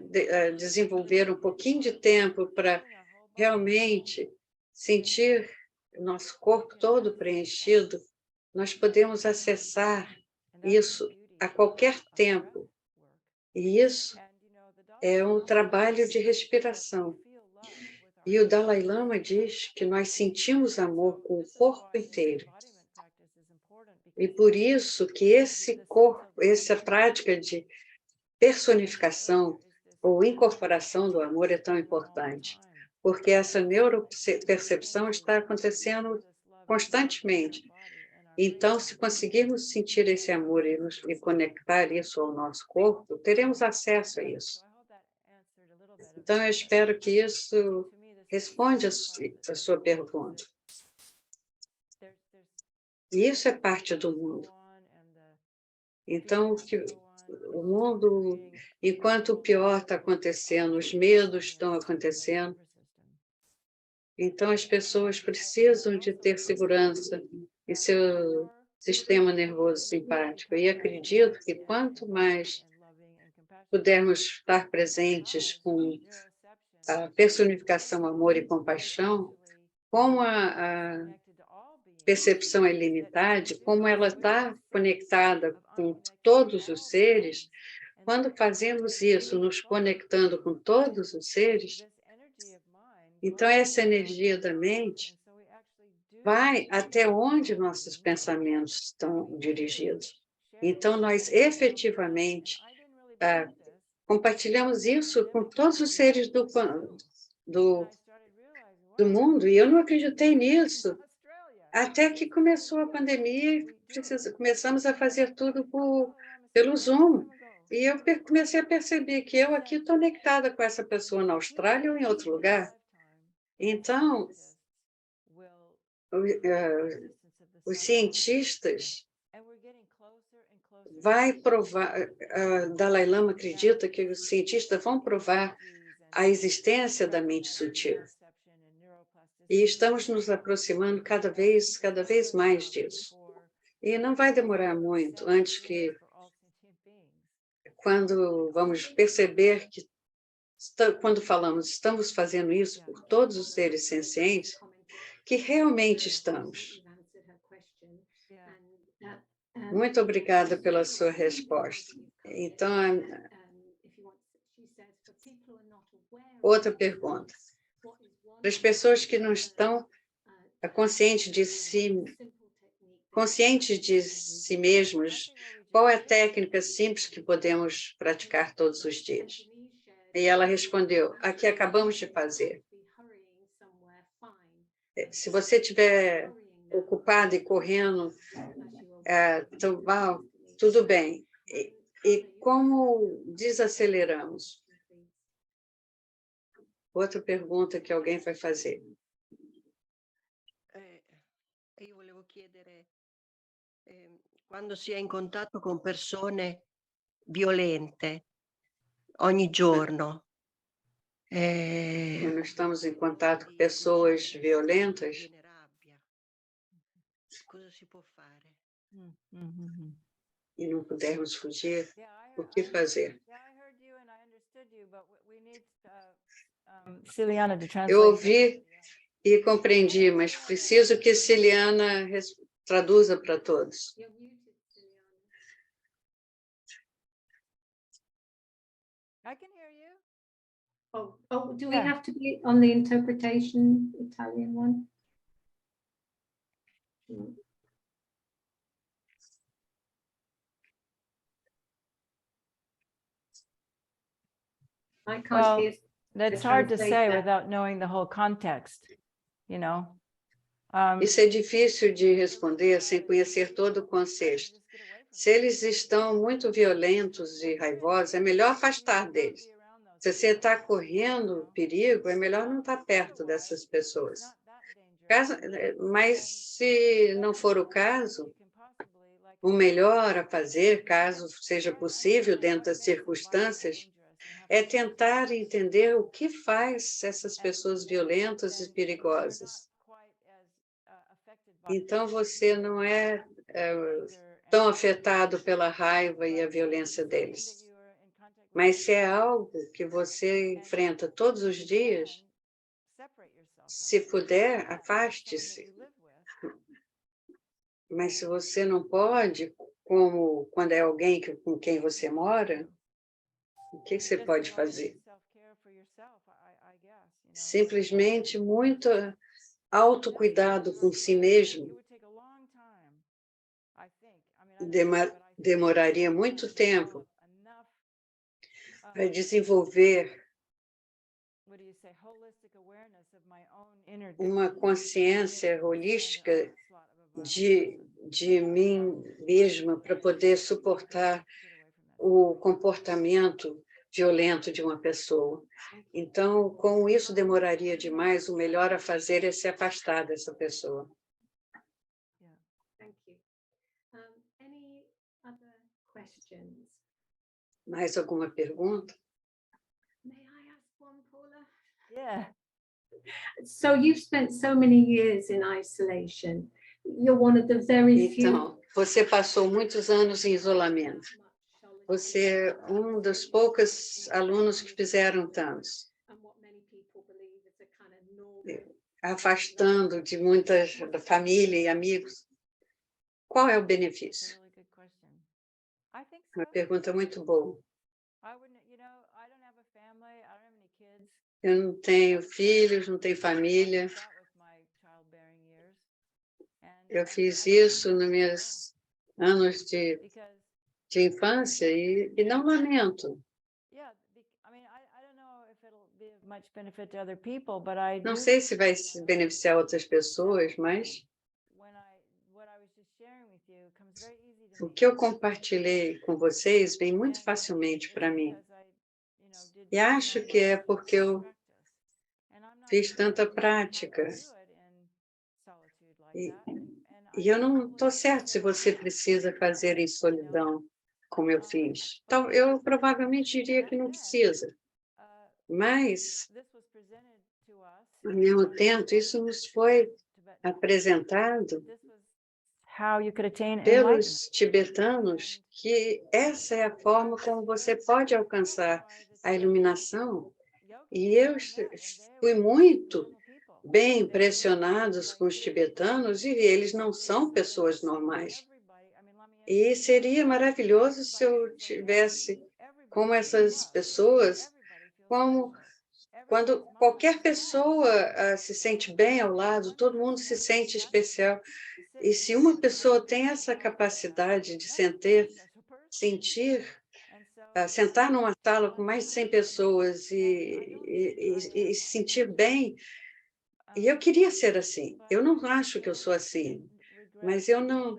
desenvolver um pouquinho de tempo para realmente sentir o nosso corpo todo preenchido, nós podemos acessar isso a qualquer tempo. E isso é um trabalho de respiração. E o Dalai Lama diz que nós sentimos amor com o corpo inteiro. E por isso que essa prática de personificação ou incorporação do amor é tão importante, porque essa neuropercepção está acontecendo constantemente. Então, se conseguirmos sentir esse amor e conectar isso ao nosso corpo, teremos acesso a isso. Então, eu espero que isso responda a sua pergunta. E isso é parte do mundo. Então, o mundo, enquanto o pior está acontecendo, os medos estão acontecendo, então as pessoas precisam de ter segurança em seu sistema nervoso simpático. E acredito que quanto mais pudermos estar presentes com a personificação, amor e compaixão, como a percepção é limitada, como ela está conectada com todos os seres, quando fazemos isso, nos conectando com todos os seres, então essa energia da mente vai até onde nossos pensamentos estão dirigidos. Então, nós efetivamente compartilhamos isso com todos os seres do mundo, e eu não acreditei nisso, até que começou a pandemia e começamos a fazer tudo pelo Zoom. E eu comecei a perceber que eu aqui estou conectada com essa pessoa na Austrália ou em outro lugar. Então, os cientistas Dalai Lama acredita que os cientistas vão provar a existência da mente sutil. E estamos nos aproximando cada vez mais disso. E não vai demorar muito antes que, quando vamos perceber que, quando falamos estamos fazendo isso por todos os seres sencientes, que realmente estamos. Muito obrigada pela sua resposta. Então, outra pergunta. Para as pessoas que não estão conscientes de si mesmos, qual é a técnica simples que podemos praticar todos os dias? E ela respondeu, a que acabamos de fazer. Se você estiver ocupado e correndo, então, tudo bem. E como desaceleramos? Outra pergunta que alguém vai fazer. Io volevo chiedere, quando si è in contatto con persone violente ogni giorno, Quando estamos em contato com pessoas violentas, viene rabbia, cosa si può fare? e não pudermos fugir, o que fazer? Ciliana to translate. Eu ouvi e compreendi, mas preciso que Ciliana traduza para todos. I can hear you. Do we Yeah. have to be on the interpretation Italian one? I can't Well, hear. That's hard to say translator. without knowing the whole context, you know? Isso é difícil de responder sem conhecer todo o contexto. Se eles estão muito violentos e raivosos, é melhor afastar deles. Se você está correndo perigo, é melhor não estar perto dessas pessoas. Mas se não for o caso, o melhor a fazer, caso seja possível, dentro das circunstâncias, é tentar entender o que faz essas pessoas violentas e perigosas. Então, você não é tão afetado pela raiva e a violência deles. Mas se é algo que você enfrenta todos os dias, se puder, afaste-se. Mas se você não pode, como quando é alguém com quem você mora, o que você pode fazer? Simplesmente muito autocuidado com si mesmo. Demoraria muito tempo para desenvolver uma consciência holística de mim mesma para poder suportar o comportamento violento de uma pessoa. Então, com isso demoraria demais, o melhor a fazer é se afastar dessa pessoa. Thank you. Any other questions? Mais alguma pergunta? May I ask one, Paula? Yeah. So you've spent so many years in isolation. You're one of the very few. Então, você passou muitos anos em isolamento. Você é um dos poucos alunos que fizeram tantos, afastando de muitas da família e amigos. Qual é o benefício? Uma pergunta muito boa. Eu não tenho filhos, não tenho família. Eu fiz isso nos meus anos de infância e não lamento. Não sei se vai se beneficiar outras pessoas, mas o que eu compartilhei com vocês vem muito facilmente para mim. E acho que é porque eu fiz tanta prática. E eu não estou certo se você precisa fazer em solidão, como eu fiz. Então, eu provavelmente diria que não precisa. Mas Ao mesmo tempo, isso nos foi apresentado how you could attain enlightenment. pelos tibetanos, que essa é a forma como você pode alcançar a iluminação. E eu fui muito bem impressionados com os tibetanos, e eles não são pessoas normais. E seria maravilhoso se eu tivesse como essas pessoas, como quando qualquer pessoa se sente bem ao lado, todo mundo se sente especial. E se uma pessoa tem essa capacidade de sentir, sentar numa sala com mais de 100 pessoas e se sentir bem, e eu queria ser assim. Eu não acho que eu sou assim, mas eu não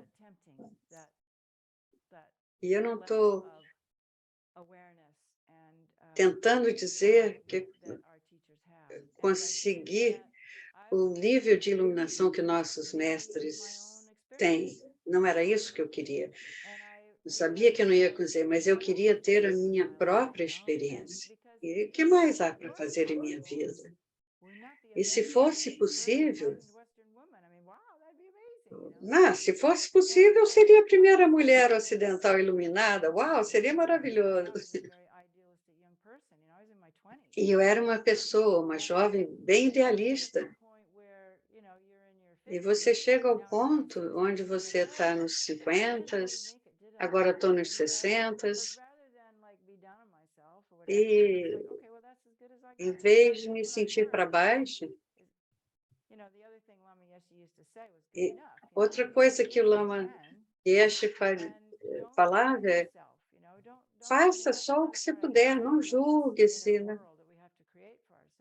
estou tentando dizer que conseguir o nível de iluminação que nossos mestres têm. Não era isso que eu queria. Eu sabia que eu não ia conseguir, mas eu queria ter a minha própria experiência. E o que mais há para fazer em minha vida? E se fosse possível, se fosse possível, eu seria a primeira mulher ocidental iluminada. Uau, seria maravilhoso. E eu era uma pessoa, uma jovem bem idealista. E você chega ao ponto onde você está nos 50, agora estou nos 60, e em vez de me sentir para baixo, e outra coisa que o Lama Yeshe falava é: faça só o que você puder, não julgue-se, né?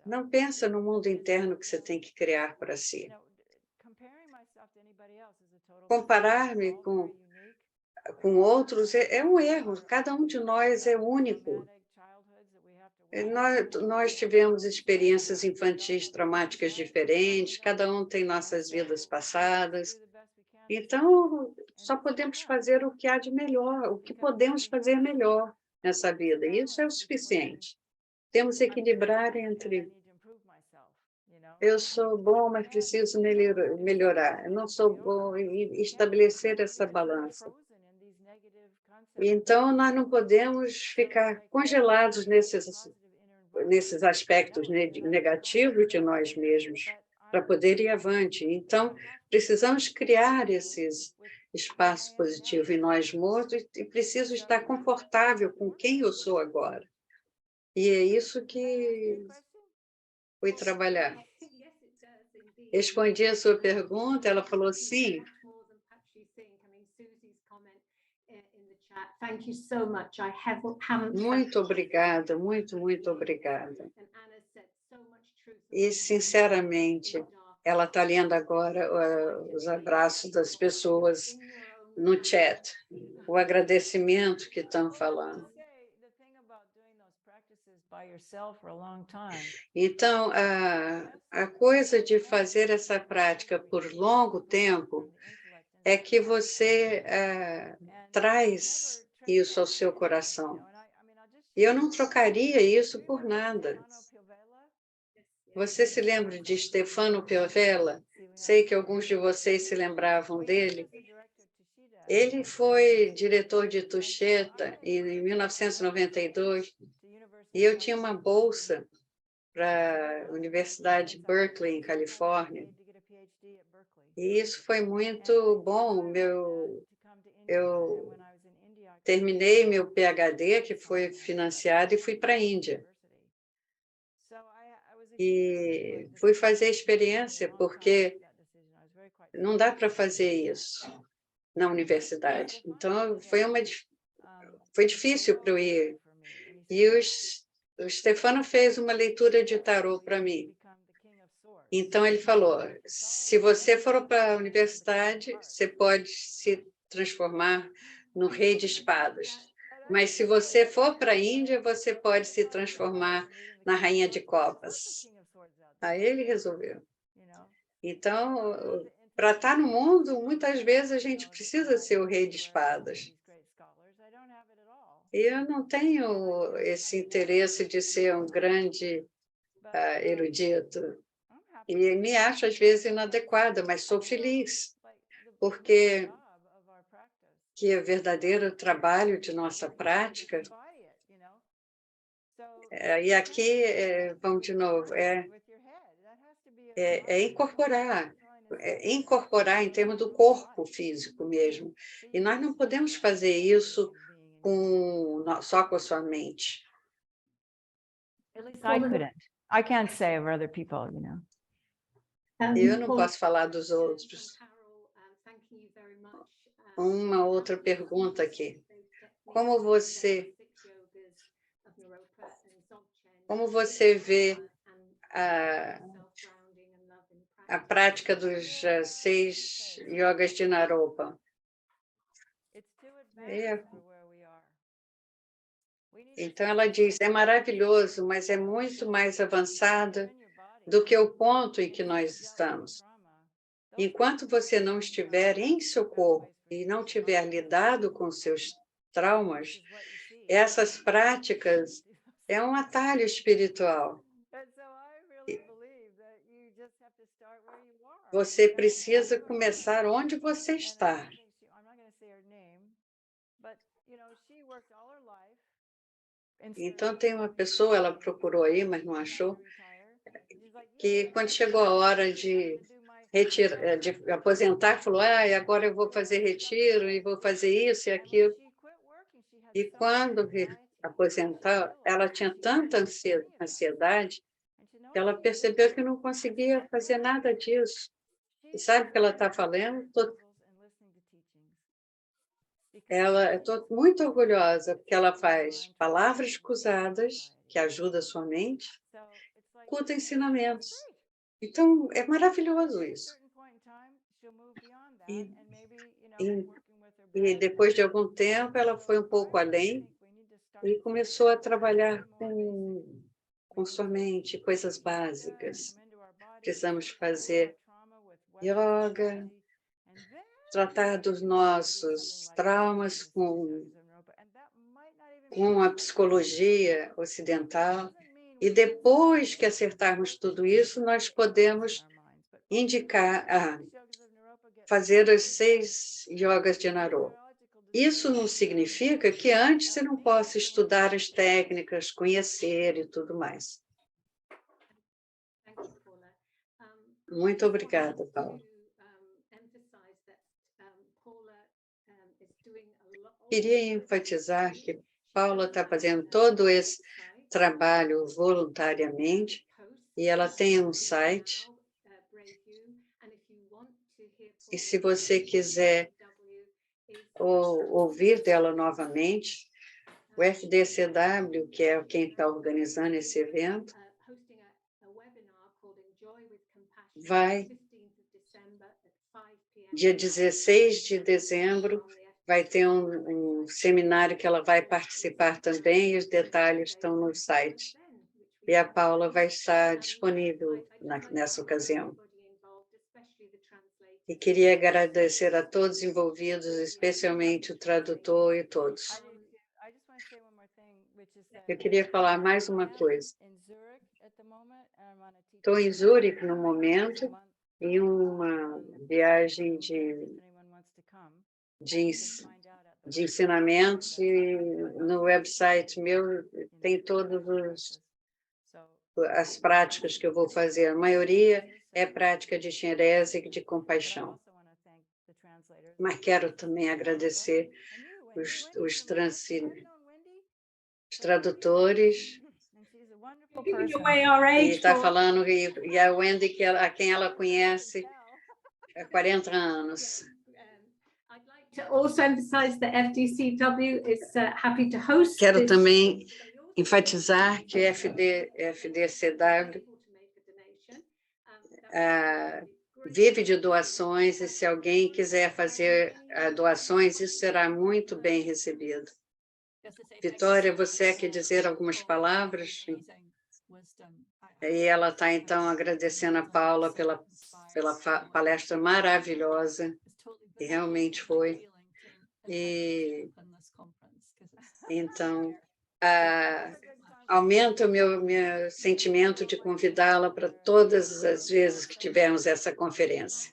Não pensa no mundo interno que você tem que criar para si. Comparar-me com outros é um erro. Cada um de nós é único. Nós tivemos experiências infantis traumáticas diferentes, cada um tem nossas vidas passadas. Então, só podemos fazer o que há de melhor, o que podemos fazer melhor nessa vida. E isso é o suficiente. Temos que equilibrar entre eu sou bom, mas preciso melhorar. Eu não sou bom, e estabelecer essa balança. Então, nós não podemos ficar congelados nesses aspectos negativos de nós mesmos para poder ir avante. Então, precisamos criar esses espaços positivos em nós mesmos e preciso estar confortável com quem eu sou agora. E é isso que fui trabalhar. Respondi a sua pergunta, ela falou sim. Muito obrigada, muito obrigada. E, sinceramente, ela está lendo agora os abraços das pessoas no chat, o agradecimento que estão falando. Então, a coisa de fazer essa prática por longo tempo é que você traz isso ao seu coração. E eu não trocaria isso por nada. Você se lembra de Stefano Piovella? Sei que alguns de vocês se lembravam dele. Ele foi diretor de Tusheta em 1992, e eu tinha uma bolsa para a Universidade de Berkeley, em Califórnia. E isso foi muito bom. Eu terminei meu PhD, que foi financiado, e fui para a Índia. E fui fazer experiência, porque não dá para fazer isso na universidade. Então, foi difícil para eu ir. E o Stefano fez uma leitura de tarô para mim. Então, ele falou, se você for para a universidade, você pode se transformar no rei de espadas. Mas, se você for para a Índia, você pode se transformar na rainha de copas. Aí ele resolveu. Então, para estar no mundo, muitas vezes a gente precisa ser o rei de espadas. E eu não tenho esse interesse de ser um grande erudito. E me acho, às vezes, inadequada, mas sou feliz, porque que o verdadeiro trabalho de nossa prática, e aqui, vamos de novo, incorporar em termos do corpo físico mesmo. E nós não podemos fazer isso só com a sua mente. At least I couldn't. I can't say over other people, you know. Eu não posso falar dos outros. Uma outra pergunta aqui. Como você vê a prática dos 6 yogas de Naropa? Então, ela diz, é maravilhoso, mas é muito mais avançado do que o ponto em que nós estamos. Enquanto você não estiver em seu corpo e não tiver lidado com seus traumas, essas práticas é um atalho espiritual. Você precisa começar onde você está. Então, tem uma pessoa, ela procurou aí, mas não achou, que quando chegou a hora de aposentar, falou, agora eu vou fazer retiro e vou fazer isso e aquilo. E quando aposentar, ela tinha tanta ansiedade que ela percebeu que não conseguia fazer nada disso. E sabe o que ela está falando? Estou muito orgulhosa, porque ela faz palavras cruzadas, que ajudam a sua mente, escuta ensinamentos. Então, é maravilhoso isso. E depois de algum tempo, ela foi um pouco além e começou a trabalhar com sua mente, coisas básicas. Precisamos fazer yoga, tratar dos nossos traumas com a psicologia ocidental. E depois que acertarmos tudo isso, nós podemos fazer os 6 yogas de Naropa. Isso não significa que antes você não possa estudar as técnicas, conhecer e tudo mais. Muito obrigada, Paula. Queria enfatizar que Paula está fazendo todo esse trabalho voluntariamente e ela tem um site. E se você quiser ouvir dela novamente, o FDCW, que é quem está organizando esse evento, dia 16 de dezembro, vai ter um seminário que ela vai participar também, e os detalhes estão no site. E a Paula vai estar disponível nessa ocasião. E queria agradecer a todos os envolvidos, especialmente o tradutor e todos. Eu queria falar mais uma coisa. Estou em Zurique no momento, em uma viagem de ensinamentos, e no website meu tem todas as práticas que eu vou fazer. A maioria é prática de xerese e de compaixão. Mas quero também agradecer os tradutores. E está falando, e a Wendy, a quem ela conhece há 40 anos. Quero também enfatizar que FDCW vive de doações, e se alguém quiser fazer doações, isso será muito bem recebido. Vitória, você quer dizer algumas palavras? E ela está, então, agradecendo a Paula pela palestra maravilhosa, que realmente foi. E, então, aumenta o meu sentimento de convidá-la para todas as vezes que tivermos essa conferência.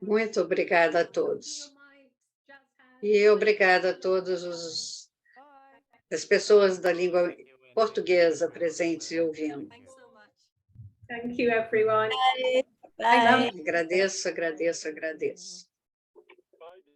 Muito obrigada a todos. E obrigada a todos as pessoas da língua portuguesa presentes e ouvindo. Thanks so much. Thank you, everyone. Bye. Agradeço, agradeço, agradeço.